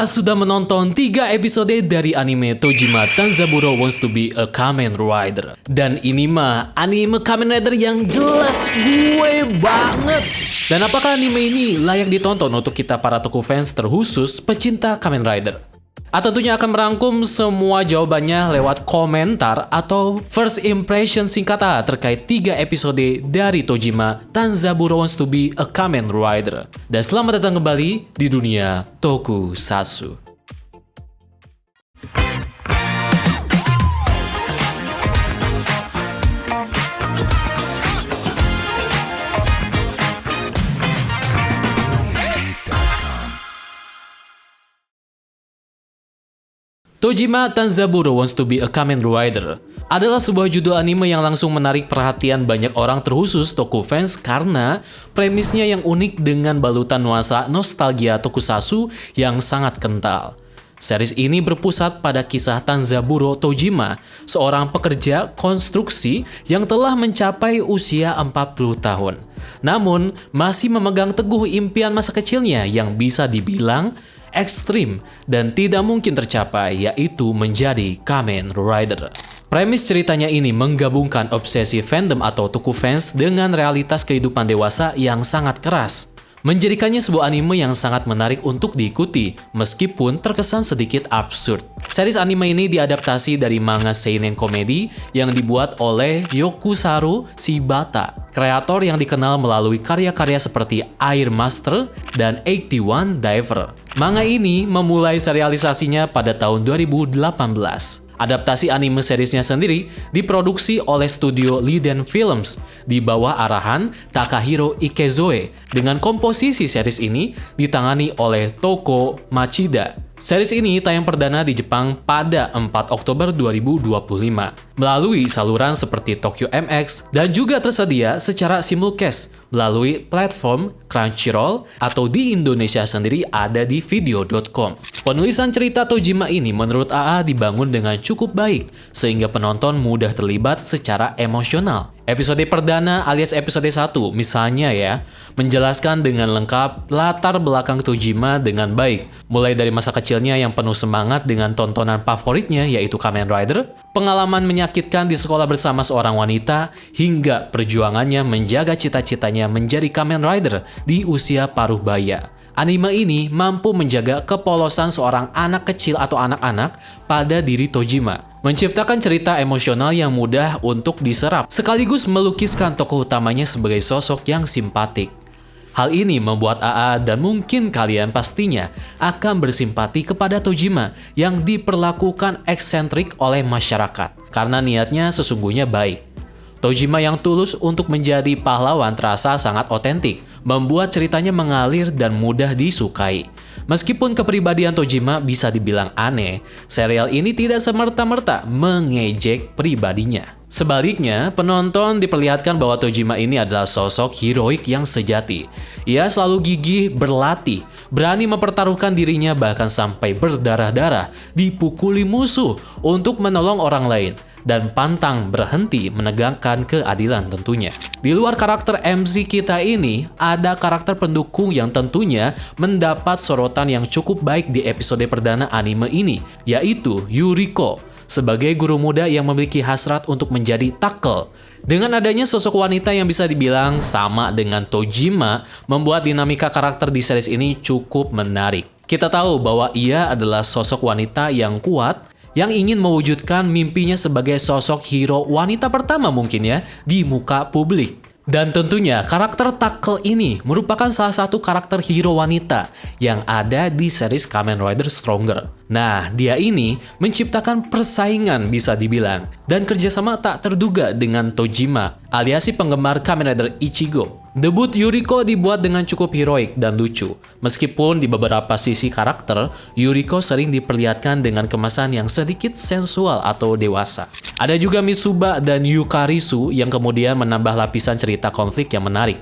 Sudah menonton 3 episode dari anime Tojima Tanzaburo Wants to be a Kamen Rider. Dan ini mah anime Kamen Rider yang jelas gue banget. Dan apakah anime ini layak ditonton untuk kita para toku fans terkhusus pecinta Kamen Rider? Tentunya akan merangkum semua jawabannya lewat komentar atau first impression singkat terkait 3 episode dari Tojima Tanzaburo Wants to be a Kamen Rider. Dan selamat datang kembali di dunia Tokusatsu. Tojima Tanzaburo Wants to be a Kamen Rider adalah sebuah judul anime yang langsung menarik perhatian banyak orang terkhusus toku fans karena premisnya yang unik dengan balutan nuansa nostalgia tokusatsu yang sangat kental. Series ini berpusat pada kisah Tanzaburo Tojima, seorang pekerja konstruksi yang telah mencapai usia 40 tahun. Namun, masih memegang teguh impian masa kecilnya yang bisa dibilang ekstrim dan tidak mungkin tercapai, yaitu menjadi Kamen Rider. Premis ceritanya ini menggabungkan obsesi fandom atau toku fans dengan realitas kehidupan dewasa yang sangat keras, menjadikannya sebuah anime yang sangat menarik untuk diikuti, meskipun terkesan sedikit absurd. Series anime ini diadaptasi dari manga seinen komedi yang dibuat oleh Yokusaru Shibata, kreator yang dikenal melalui karya-karya seperti Air Master dan 81 Diver. Manga ini memulai serialisasinya pada tahun 2018. Adaptasi anime seriesnya sendiri diproduksi oleh studio Liden Films di bawah arahan Takahiro Ikezoe, dengan komposisi series ini ditangani oleh Toko Machida. Series ini tayang perdana di Jepang pada 4 Oktober 2025 melalui saluran seperti Tokyo MX dan juga tersedia secara simulcast melalui platform Crunchyroll, atau di Indonesia sendiri ada di video.com. Penulisan cerita Tojima ini menurut AA dibangun dengan cukup baik sehingga penonton mudah terlibat secara emosional. Episode perdana alias episode 1 misalnya ya, menjelaskan dengan lengkap latar belakang Tojima dengan baik, mulai dari masa kecilnya yang penuh semangat dengan tontonan favoritnya yaitu Kamen Rider, pengalaman menyakitkan di sekolah bersama seorang wanita, hingga perjuangannya menjaga cita-citanya menjadi Kamen Rider di usia paruh baya. Anime ini mampu menjaga kepolosan seorang anak kecil atau anak-anak pada diri Tojima, menciptakan cerita emosional yang mudah untuk diserap, sekaligus melukiskan tokoh utamanya sebagai sosok yang simpatik. Hal ini membuat AA dan mungkin kalian pastinya akan bersimpati kepada Tojima yang diperlakukan eksentrik oleh masyarakat, karena niatnya sesungguhnya baik. Tojima yang tulus untuk menjadi pahlawan terasa sangat otentik, membuat ceritanya mengalir dan mudah disukai. Meskipun kepribadian Tojima bisa dibilang aneh, serial ini tidak semerta-merta mengejek pribadinya. Sebaliknya, penonton diperlihatkan bahwa Tojima ini adalah sosok heroik yang sejati. Ia selalu gigih berlatih, berani mempertaruhkan dirinya bahkan sampai berdarah-darah dipukuli musuh untuk menolong orang lain, dan pantang berhenti menegakkan keadilan tentunya. Di luar karakter MC kita ini, ada karakter pendukung yang tentunya mendapat sorotan yang cukup baik di episode perdana anime ini, yaitu Yuriko, sebagai guru muda yang memiliki hasrat untuk menjadi tackle. Dengan adanya sosok wanita yang bisa dibilang sama dengan Tojima, membuat dinamika karakter di series ini cukup menarik. Kita tahu bahwa ia adalah sosok wanita yang kuat, yang ingin mewujudkan mimpinya sebagai sosok hero wanita pertama mungkin ya di muka publik. Dan tentunya karakter Tackle ini merupakan salah satu karakter hero wanita yang ada di series Kamen Rider Stronger. Nah, dia ini menciptakan persaingan bisa dibilang, dan kerjasama tak terduga dengan Tojima, alias si penggemar Kamen Rider Ichigo. Debut Yuriko dibuat dengan cukup heroik dan lucu. Meskipun di beberapa sisi karakter, Yuriko sering diperlihatkan dengan kemasan yang sedikit sensual atau dewasa. Ada juga Mitsuba dan Yukarisu yang kemudian menambah lapisan cerita konflik yang menarik.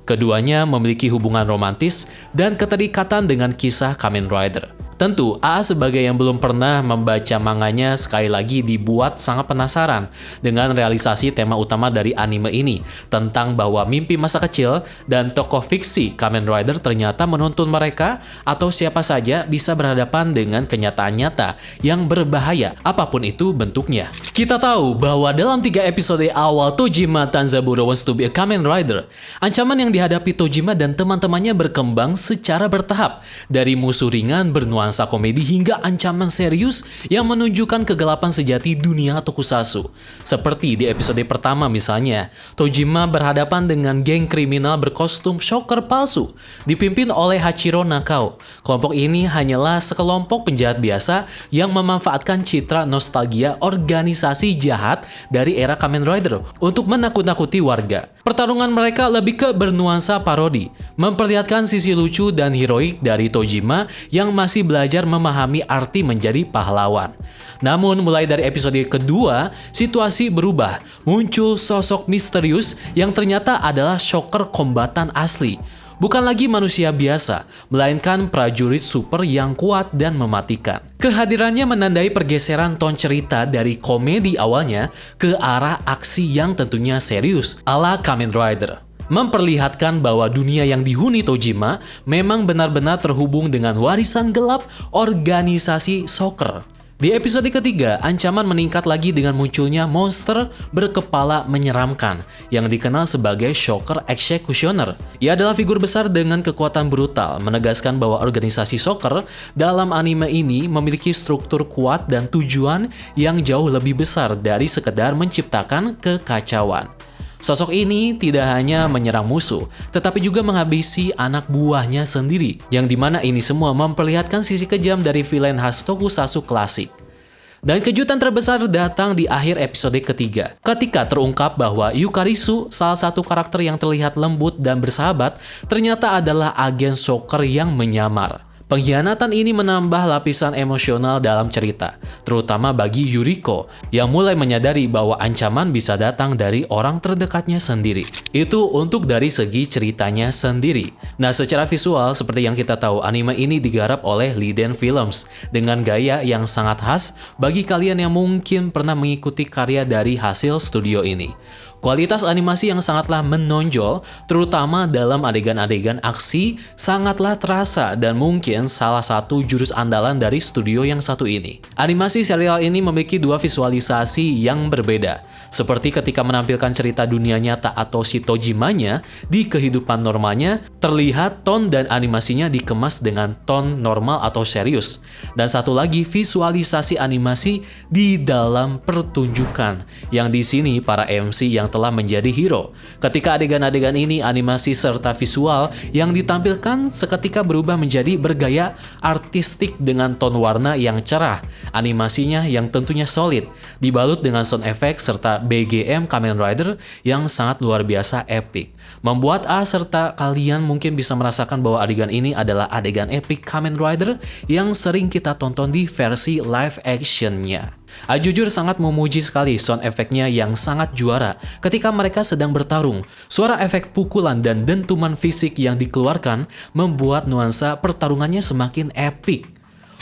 Keduanya memiliki hubungan romantis dan keterikatan dengan kisah Kamen Rider. Tentu, AA sebagai yang belum pernah membaca manganya sekali lagi dibuat sangat penasaran dengan realisasi tema utama dari anime ini, tentang bahwa mimpi masa kecil dan tokoh fiksi Kamen Rider ternyata menuntun mereka atau siapa saja bisa berhadapan dengan kenyataan nyata yang berbahaya, apapun itu bentuknya. Kita tahu bahwa dalam 3 episode awal Tojima Tanzaburo Wants to be a Kamen Rider, ancaman yang dihadapi Tojima dan teman-temannya berkembang secara bertahap, dari musuh ringan bernuansa komedi hingga ancaman serius yang menunjukkan kegelapan sejati dunia tokusatsu. Seperti di episode pertama misalnya, Tojima berhadapan dengan geng kriminal berkostum shocker palsu dipimpin oleh Hachiro Nakao. Kelompok ini hanyalah sekelompok penjahat biasa yang memanfaatkan citra nostalgia organisasi jahat dari era Kamen Rider untuk menakut-nakuti warga. Pertarungan mereka lebih ke bernuansa parodi, memperlihatkan sisi lucu dan heroik dari Tojima yang masih belajar memahami arti menjadi pahlawan. Namun mulai dari episode kedua, situasi berubah. Muncul sosok misterius yang ternyata adalah shocker kombatan asli. Bukan lagi manusia biasa, melainkan prajurit super yang kuat dan mematikan. Kehadirannya menandai pergeseran ton cerita dari komedi awalnya ke arah aksi yang tentunya serius, ala Kamen Rider. Memperlihatkan bahwa dunia yang dihuni Tojima memang benar-benar terhubung dengan warisan gelap organisasi shocker. Di episode ketiga, ancaman meningkat lagi dengan munculnya monster berkepala menyeramkan yang dikenal sebagai Shocker Executioner. Ia adalah figur besar dengan kekuatan brutal, menegaskan bahwa organisasi Shocker dalam anime ini memiliki struktur kuat dan tujuan yang jauh lebih besar dari sekedar menciptakan kekacauan. Sosok ini tidak hanya menyerang musuh, tetapi juga menghabisi anak buahnya sendiri, yang dimana ini semua memperlihatkan sisi kejam dari villain khas tokusatsu klasik. Dan kejutan terbesar datang di akhir episode ketiga, ketika terungkap bahwa Yukarisu, salah satu karakter yang terlihat lembut dan bersahabat, ternyata adalah agen shocker yang menyamar. Pengkhianatan ini menambah lapisan emosional dalam cerita, terutama bagi Yuriko yang mulai menyadari bahwa ancaman bisa datang dari orang terdekatnya sendiri. Itu untuk dari segi ceritanya sendiri. Nah, secara visual seperti yang kita tahu, anime ini digarap oleh Liden Films dengan gaya yang sangat khas bagi kalian yang mungkin pernah mengikuti karya dari hasil studio ini. Kualitas animasi yang sangatlah menonjol, terutama dalam adegan-adegan aksi, sangatlah terasa dan mungkin salah satu jurus andalan dari studio yang satu ini. Animasi serial ini memiliki dua visualisasi yang berbeda, seperti ketika menampilkan cerita dunia nyata atau si Tojimanya di kehidupan normalnya, terlihat ton dan animasinya dikemas dengan ton normal atau serius. Dan satu lagi visualisasi animasi di dalam pertunjukan, yang di sini para MC yang telah menjadi hero. Ketika adegan-adegan ini, animasi serta visual yang ditampilkan seketika berubah menjadi bergaya artistik dengan ton warna yang cerah. Animasinya yang tentunya solid, dibalut dengan sound effect serta BGM Kamen Rider yang sangat luar biasa epic. Membuat serta kalian mungkin bisa merasakan bahwa adegan ini adalah adegan epic Kamen Rider yang sering kita tonton di versi live actionnya. Jujur sangat memuji sekali sound efeknya yang sangat juara ketika mereka sedang bertarung. Suara efek pukulan dan dentuman fisik yang dikeluarkan membuat nuansa pertarungannya semakin epic.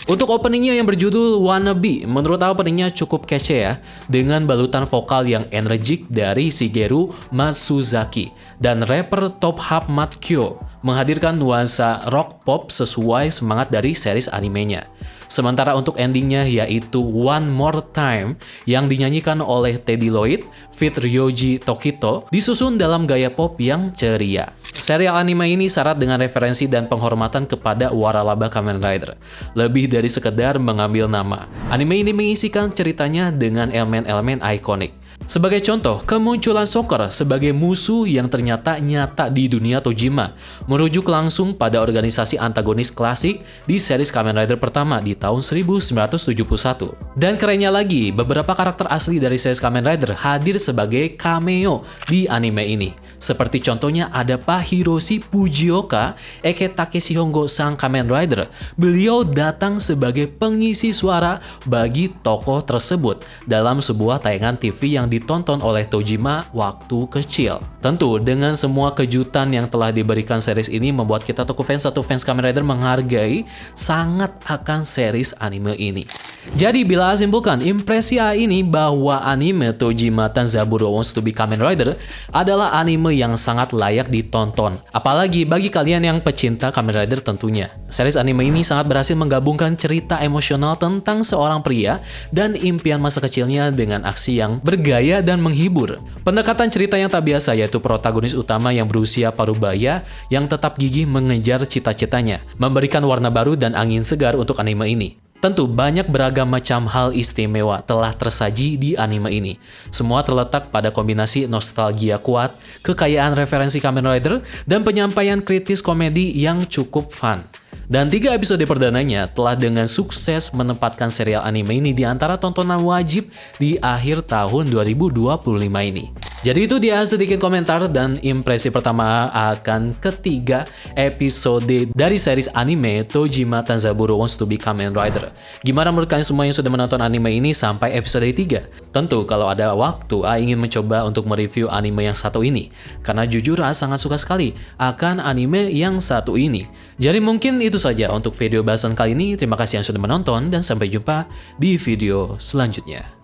Untuk openingnya yang berjudul Wannabe, menurut aku openingnya cukup kece ya, dengan balutan vokal yang energik dari Shigeru Matsuzaki dan rapper Top Hub Matkyo, menghadirkan nuansa rock pop sesuai semangat dari series animenya. Sementara untuk endingnya yaitu One More Time yang dinyanyikan oleh Teddy Lloyd feat Ryoji Tokito, disusun dalam gaya pop yang ceria. Serial anime ini syarat dengan referensi dan penghormatan kepada waralaba Kamen Rider, lebih dari sekedar mengambil nama. Anime ini mengisikan ceritanya dengan elemen-elemen ikonik. Sebagai contoh, kemunculan Shocker sebagai musuh yang ternyata nyata di dunia Tojima merujuk langsung pada organisasi antagonis klasik di series Kamen Rider pertama di tahun 1971. Dan kerennya lagi, beberapa karakter asli dari series Kamen Rider hadir sebagai cameo di anime ini. Seperti contohnya ada Pak Hiroshi Fujioka, aka Takeshi Hongo sang Kamen Rider. Beliau datang sebagai pengisi suara bagi tokoh tersebut dalam sebuah tayangan TV yang yang ditonton oleh Tojima waktu kecil. Tentu, dengan semua kejutan yang telah diberikan series ini membuat kita toko fans atau fans Kamen Rider menghargai sangat akan series anime ini. Jadi bila simpulkan, impresi A ini bahwa anime Tojima Tanzaburo Wants to be Kamen Rider adalah anime yang sangat layak ditonton. Apalagi bagi kalian yang pecinta Kamen Rider tentunya. Series anime ini sangat berhasil menggabungkan cerita emosional tentang seorang pria dan impian masa kecilnya dengan aksi yang bergaya dan menghibur. Pendekatan cerita yang tak biasa yaitu protagonis utama yang berusia parubaya yang tetap gigih mengejar cita-citanya, memberikan warna baru dan angin segar untuk anime ini. Tentu banyak beragam macam hal istimewa telah tersaji di anime ini. Semua terletak pada kombinasi nostalgia kuat, kekayaan referensi Kamen Rider, dan penyampaian kritis komedi yang cukup fun. Dan 3 episode perdananya telah dengan sukses menempatkan serial anime ini di antara tontonan wajib di akhir tahun 2025 ini. Jadi itu dia sedikit komentar dan impresi pertama akan ketiga episode dari series anime Tojima Tanzaburo Wants to be Kamen Rider. Gimana menurut kalian semua yang sudah menonton anime ini sampai episode 3? Tentu kalau ada waktu, A ingin mencoba untuk mereview anime yang satu ini. Karena jujur A sangat suka sekali akan anime yang satu ini. Jadi mungkin itu saja untuk video bahasan kali ini. Terima kasih yang sudah menonton dan sampai jumpa di video selanjutnya.